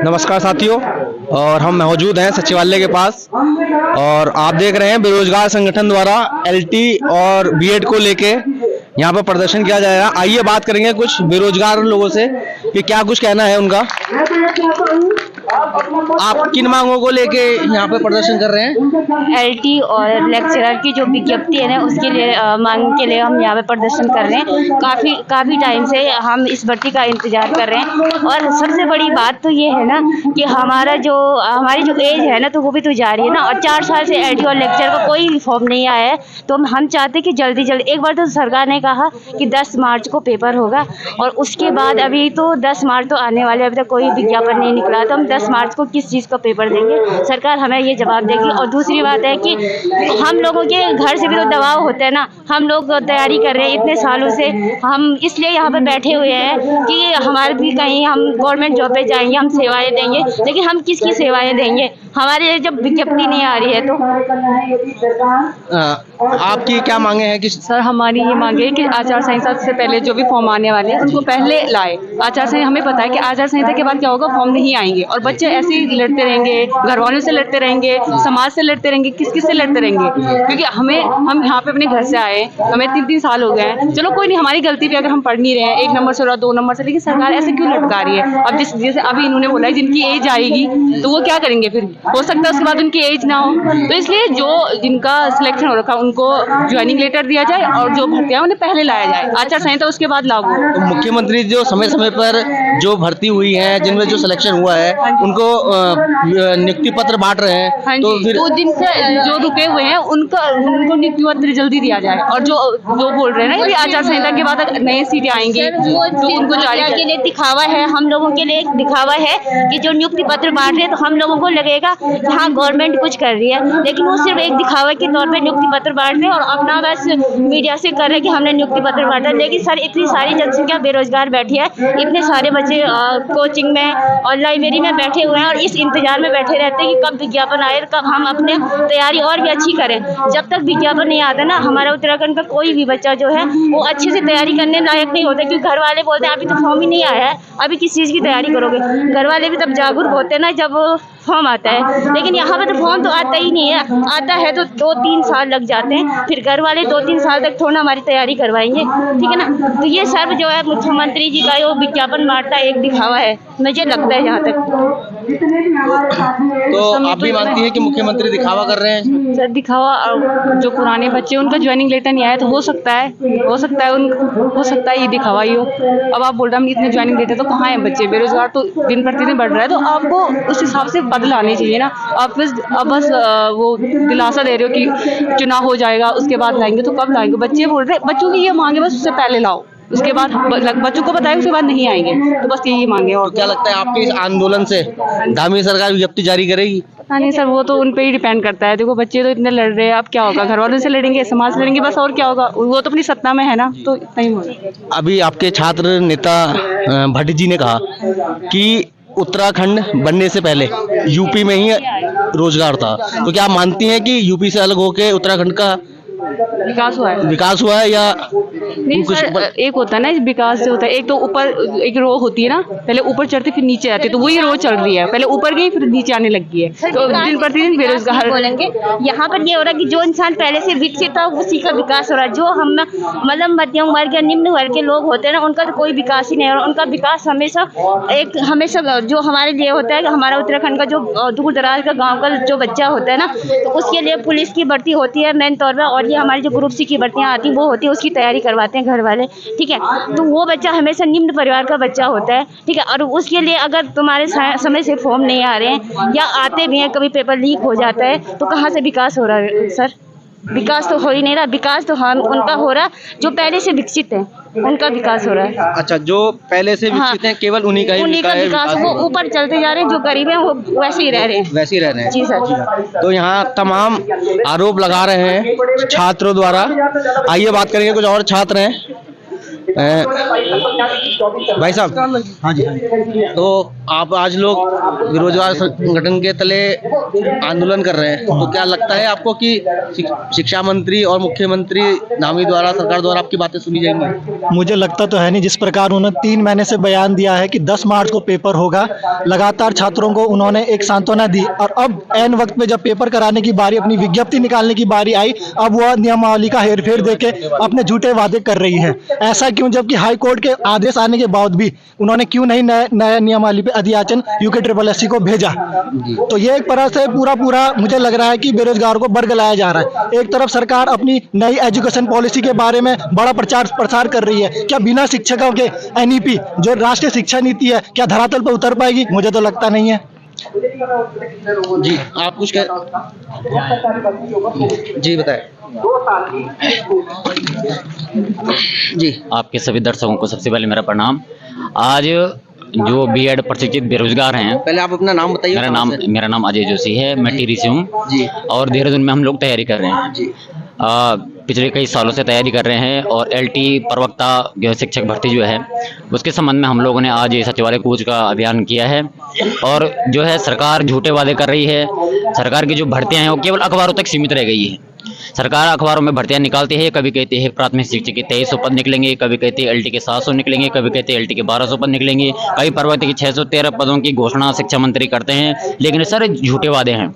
नमस्कार साथियों, और हम मौजूद हैं सचिवालय के पास और आप देख रहे हैं बेरोजगार संगठन द्वारा एलटी और बीएड को लेके यहाँ पर प्रदर्शन किया जाएगा। आइए बात करेंगे कुछ बेरोजगार लोगों से कि क्या कुछ कहना है उनका। आप किन मांगों को लेके यहाँ पे प्रदर्शन कर रहे हैं? एलटी और लेक्चरर की जो विज्ञप्ति है ना, उसके लिए मांग के लिए हम यहाँ पे प्रदर्शन कर रहे हैं। काफ़ी टाइम से हम इस भर्ती का इंतजार कर रहे हैं। और सबसे बड़ी बात तो ये है ना कि हमारी जो एज है ना, तो वो भी तो जा रही है ना। और 4 साल से एलटी और लेक्चर का कोई फॉर्म नहीं आया है। तो हम चाहते कि जल्दी एक बार तो सरकार ने कहा कि 10 मार्च को पेपर होगा, और उसके बाद अभी तो 10 मार्च तो आने वाले, अभी तक कोई विज्ञापन नहीं निकला। तो हम 10 मार्च को किस चीज़ का पेपर देंगे? सरकार हमें ये जवाब देगी। और दूसरी बात है कि हम लोगों के घर से भी तो दबाव होता है ना। हम लोग तैयारी कर रहे हैं इतने सालों से, हम इसलिए यहाँ पे बैठे हुए हैं कि हमारे भी कहीं हम गवर्नमेंट जॉब पे जाएंगे, हम सेवाएं देंगे। लेकिन हम किसकी सेवाएं देंगे? हमारे जब विज्ञप्ति नहीं आ रही है तो। आपकी क्या मांगे हैं? कि सर, हमारी ये मांगे है कि आचार संहिता से पहले जो भी फॉर्म आने वाले हैं उसको पहले लाए। आचार संहिता, हमें पता है कि आचार संहिता के बाद क्या होगा, फॉर्म नहीं आएंगे और बच्चे ऐसे ही लड़ते रहेंगे, घर वालों से लड़ते रहेंगे, समाज से लड़ते रहेंगे, किस से लड़ते रहेंगे? क्योंकि हम यहाँ पे अपने घर से आए, हमें 3 साल हो गए हैं। चलो कोई नहीं, हमारी गलती पे अगर हम पढ़ नहीं रहे हैं 1 नंबर से और 2 नंबर से, लेकिन सरकार ऐसे क्यों लटका रही है? अब जैसे अभी इन्होंने बोला है जिनकी एज आएगी तो वो क्या करेंगे? फिर हो सकता है उसके बाद उनकी एज ना हो। तो इसलिए जिनका सिलेक्शन हो रखा उनको ज्वाइनिंग लेटर दिया जाए और जो भर्तियां उन्हें पहले लाया जाए। आचार संहिता उसके बाद लागू। तो मुख्यमंत्री जो समय समय पर जो भर्ती हुई है, जिनमें जो सिलेक्शन हुआ है, उनको नियुक्ति पत्र बांट रहे हैं। हाँ तो जी, फिर तो जिनसे जो रुके हुए हैं उनको नियुक्ति पत्र जल्दी दिया जाए। और जो बोल रहे हैं ना कि आचार संहिता के बाद नई सीटें आएंगी तो उनको जारी के लिए दिखावा है, हम लोगों के लिए दिखावा है कि जो नियुक्ति पत्र बांट रहे हैं, तो हम लोगों को लगेगा कि हाँ गवर्नमेंट कुछ कर रही है, लेकिन वो सिर्फ एक दिखावे के तौर पे नियुक्ति पत्र बांट रहे हैं और अपना बस मीडिया से कर रहे हैं कि हमने नियुक्ति पत्र बांटा। लेकिन सर, इतनी सारी जनसंख्या बेरोजगार बैठी है, इतने सारे बच्चे कोचिंग में और लाइब्रेरी में बैठे हुए हैं और इस इंतजार में बैठे रहते हैं कि कब विज्ञापन आए, कब हम अपने तैयारी और भी अच्छी करें। जब तक विज्ञापन नहीं आता ना, हमारा उत्तराखंड का कोई भी बच्चा जो है वो अच्छे से तैयारी करने लायक नहीं होता। क्योंकि घर वाले बोलते हैं अभी तो फॉर्म ही नहीं आया है, अभी किस चीज़ की तैयारी करोगे? घर वाले भी तब जागरूक होते हैं ना जब फॉर्म आता है। लेकिन यहाँ पे तो फॉर्म तो आता ही नहीं है, आता है तो 2-3 साल लग जाते हैं। फिर घर वाले 2-3 साल तक थोड़ा हमारी तैयारी करवाएंगे, ठीक है ना? तो ये सब जो है मुख्यमंत्री जी का वो विज्ञापन बांटना एक दिखावा है, मुझे लगता है जहाँ तक। तो आप भी मानती हैं कि मुख्यमंत्री दिखावा कर रहे हैं? सर, दिखावा, जो पुराने बच्चे उनका ज्वाइनिंग लेटर नहीं आया तो हो सकता है ये दिखावा ही हो। अब आप बोल रहे हैं इतने ज्वाइनिंग लेटर, तो कहाँ है बच्चे? बेरोजगार तो दिन प्रतिदिन बढ़ रहा है, तो आपको उस हिसाब से बदल आने चाहिए ना। आप बस वो दिलासा दे रहे हो कि चुनाव हो जाएगा उसके बाद लाएंगे, तो कब लाएंगे? बच्चे बोल रहे, बच्चों की ये मांगे बस उससे पहले लाओ, उसके बाद बच्चों को बताएं, उसके बाद नहीं आएंगे। तो बस यही मांगे। और तो क्या लगता है आपके इस आंदोलन से धामी सरकार विज्ञप्ति जारी करेगी? पता नहीं सर, वो तो उन पे ही डिपेंड करता है। देखो, बच्चे तो इतने लड़ रहे हैं, अब क्या होगा? घर वालों से लड़ेंगे, समाज से लड़ेंगे, बस और क्या होगा? वो तो अपनी सत्ता में है ना, तो इतना ही होगा। अभी आपके छात्र नेता भट्ट जी ने कहा कि उत्तराखंड बनने से पहले यूपी में ही रोजगार था। तो क्या आप मानती हैं कि यूपी से अलग होके उत्तराखंड का विकास हुआ है या नहीं? सर, एक होता है ना विकास जो होता है, एक तो ऊपर एक रो होती है ना, पहले ऊपर चढ़ते फिर नीचे आते, तो वही रो चल रही है, पहले ऊपर गई फिर नीचे आने लगी है। तो दिन प्रतिदिन बेरोजगार बोलेंगे। यहाँ पर ये हो रहा है कि जो इंसान पहले से विकसित था उसी का विकास हो रहा है। जो हम मतलब मध्यम वर्ग या निम्न वर्ग के लोग होते हैं ना, उनका तो कोई विकास ही नहीं हो रहा। उनका विकास हमेशा जो हमारे लिए होता है कि हमारा उत्तराखंड का जो दूर दराज का गाँव का जो बच्चा होता है ना, तो उसके लिए पुलिस की भर्ती होती है मेन तौर पर, और ये हमारी जो ग्रुप सी की भर्तियाँ आती हैं वो होती है, उसकी तैयारी करवाते हैं घर वाले, ठीक है? तो वो बच्चा हमेशा निम्न परिवार का बच्चा होता है, ठीक है? और उसके लिए अगर तुम्हारे समय से फॉर्म नहीं आ रहे हैं या आते भी हैं, कभी पेपर लीक हो जाता है, तो कहाँ से विकास हो रहा है सर? विकास तो हो ही नहीं रहा। विकास तो हम उनका हो रहा जो पहले से विकसित है, उनका विकास हो रहा है। अच्छा, जो पहले से विकसित हैं केवल उन्हीं का विकास, वो ऊपर चलते जा रहे हैं। जो गरीब हैं वो वैसे ही रह रहे हैं। जी सर। तो यहाँ तमाम आरोप लगा रहे हैं छात्रों द्वारा। आइए बात करेंगे, कुछ और छात्र हैं। भाई साहब, हाँ जी। तो आप आज लोग बेरोजगार संगठन के तले आंदोलन कर रहे हैं, तो क्या लगता है आपको कि शिक्षा मंत्री और मुख्यमंत्री नामी द्वारा, सरकार द्वारा आपकी बातें सुनी जाएंगी? मुझे लगता तो है नहीं। जिस प्रकार उन्होंने 3 महीने से बयान दिया है कि 10 मार्च को पेपर होगा, लगातार छात्रों को उन्होंने एक सांत्वना दी, और अब ऐन वक्त पे जब पेपर कराने की बारी, अपनी विज्ञप्ति निकालने की बारी आई, अब वह नियमावली का हेरफेर देके अपने झूठे वादे कर रही है। ऐसा क्यों, जबकि हाई कोर्ट के आदेश आने के बाद भी उन्होंने क्यों नहीं नया नियमावली पे अध्याचन UKSSC को भेजा? तो ये एक तरह से पूरा मुझे लग रहा है कि बेरोजगार को बरगलाया जा रहा है। एक तरफ सरकार अपनी नई एजुकेशन पॉलिसी के बारे में बड़ा प्रचार प्रसार कर रही है, क्या बिना शिक्षकों के NEP जो राष्ट्रीय शिक्षा नीति है, क्या धरातल पर उतर पाएगी? मुझे तो लगता नहीं है। जी, आप कुछ जी बताएं। जी, आपके सभी दर्शकों को सबसे पहले मेरा प्रणाम। आज जो बीएड प्रशिक्षित बेरोजगार हैं, पहले आप अपना नाम बताइए। मेरा नाम अजय जोशी है, मैं टिहरी से हूँ जी, और देहरादून में हम लोग तैयारी कर रहे हैं जी। पिछले कई सालों से तैयारी कर रहे हैं, और LT प्रवक्ता जो है शिक्षक भर्ती जो है उसके संबंध में हम लोगों ने आज सचिवालय कूच का अभियान किया है। और जो है सरकार झूठे वादे कर रही है। सरकार की जो भर्तियां हैं वो केवल अखबारों तक सीमित रह गई है। सरकार अखबारों में भर्तियां निकालती है, कभी कहती है प्राथमिक शिक्षक के 2300 पद निकलेंगे, कभी कहती है LT के 700 निकलेंगे, कभी कहते हैं LT के 1200 पद निकलेंगे, कई प्रवक्ता के 613 पदों की घोषणा शिक्षा मंत्री करते हैं, लेकिन ये सारे झूठे वादे हैं।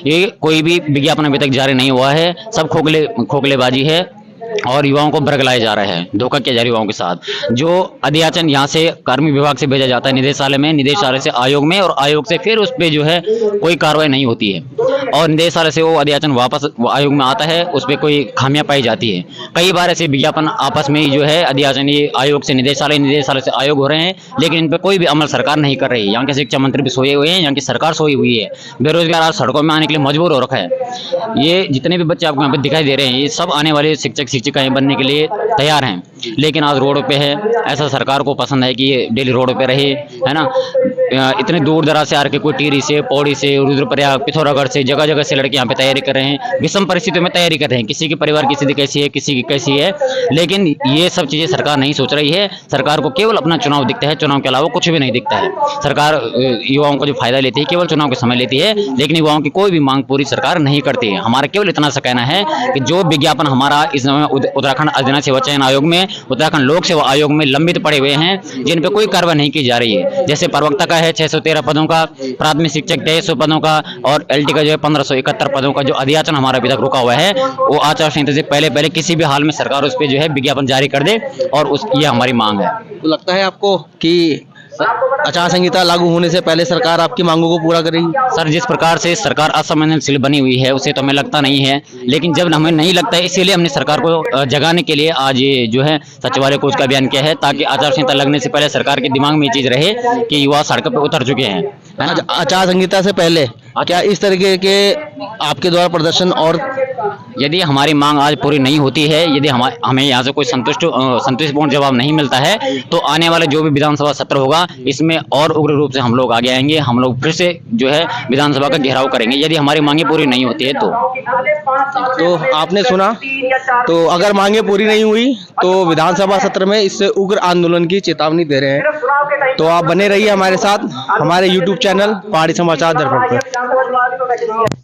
ये कोई भी विज्ञापन अभी तक जारी नहीं हुआ है, सब खोखलेबाजी है और युवाओं को बरगलाया जा रहा है, धोखा किया जा रहा है युवाओं के साथ। जो अध्याचन यहाँ से कार्मिक विभाग से भेजा जाता है निदेशालय में, निदेशालय से आयोग में, और आयोग से फिर उस पर जो है कोई कार्रवाई नहीं होती है, और निदेशालय से वो अध्याचन वापस आयोग में आता है, उस पर कोई खामियां पाई जाती है। कई बार ऐसे विज्ञापन आपस में ही जो है अध्याचन ये आयोग से निदेशालय, निदेशालय से आयोग हो रहे हैं, लेकिन इन पर कोई भी अमल सरकार नहीं कर रही है। यहाँ के शिक्षा मंत्री भी सोए हुए हैं, यहाँ की सरकार सोई हुई है। बेरोजगार आज सड़कों में आने के लिए मजबूर हो रखा है। ये जितने भी बच्चे आपको यहाँ पे दिखाई दे रहे हैं, ये सब आने वाले शिक्षक शिक्षिकाएं बनने के लिए तैयार हैं, लेकिन आज रोडों पे है। ऐसा सरकार को पसंद है कि ये डेली रोडों पे रहे, है ना। इतने दूर दराज से आके कोई टिहरी से, पौड़ी से, रुद्रप्रयाग, पिथौरागढ़ से, जगह जगह से लड़के यहाँ पे तैयारी कर रहे हैं, विषम परिस्थितियों में तैयारी कर रहे हैं। किसी की परिवार की स्थिति कैसी है, किसी की कैसी है, लेकिन ये सब चीजें सरकार नहीं सोच रही है। सरकार को केवल अपना चुनाव दिखता है, चुनाव के अलावा कुछ भी नहीं दिखता है। सरकार युवाओं को जो फायदा लेती है केवल चुनाव के समय लेती है, लेकिन युवाओं की कोई भी मांग पूरी सरकार नहीं करती है। हमारा केवल इतना सा कहना है कि जो विज्ञापन हमारा इस उत्तराखंड अधिनियम सेवा चयन आयोग में, उत्तराखंड लोक सेवा आयोग में लंबित पड़े हुए हैं, जिन पे कोई कार्रवाई नहीं की जा रही है। जैसे प्रवक्ता का है 613 पदों का, प्राथमिक शिक्षक 2300 पदों का, और LT का जो है 1571 पदों का जो अध्याचन हमारा अभी तक रुका हुआ है, वो आचार संहिता से पहले किसी भी हाल में सरकार उस पर जो है विज्ञापन जारी कर दे, और ये हमारी मांग है। तो लगता है आपको कि आचार संहिता लागू होने से पहले सरकार आपकी मांगों को पूरा करेगी? सर, जिस प्रकार से सरकार असंवेदनशील बनी हुई है उसे तो हमें लगता नहीं है, लेकिन जब हमें नहीं लगता है इसीलिए हमने सरकार को जगाने के लिए आज ये जो है सचिवालय कूच का अभियान किया है, ताकि आचार संहिता लगने से पहले सरकार के दिमाग में ये चीज रहे कि युवा सड़क पर उतर चुके हैं। आचार संहिता से पहले क्या इस तरीके के आपके द्वारा प्रदर्शन, और यदि हमारी मांग आज पूरी नहीं होती है, यदि हमें यहाँ से कोई संतुष्टिपूर्ण जवाब नहीं मिलता है, तो आने वाले जो भी विधानसभा सत्र होगा इसमें और उग्र रूप से हम लोग आगे आएंगे। हम लोग फिर से जो है विधानसभा का घेराव करेंगे यदि हमारी मांगे पूरी नहीं होती है तो आपने सुना, तो अगर मांगे पूरी नहीं हुई तो विधानसभा सत्र में इससे उग्र आंदोलन की चेतावनी दे रहे हैं। तो आप बने रहिए हमारे साथ, हमारे YouTube चैनल पहाड़ी समाचार दर्पण पर।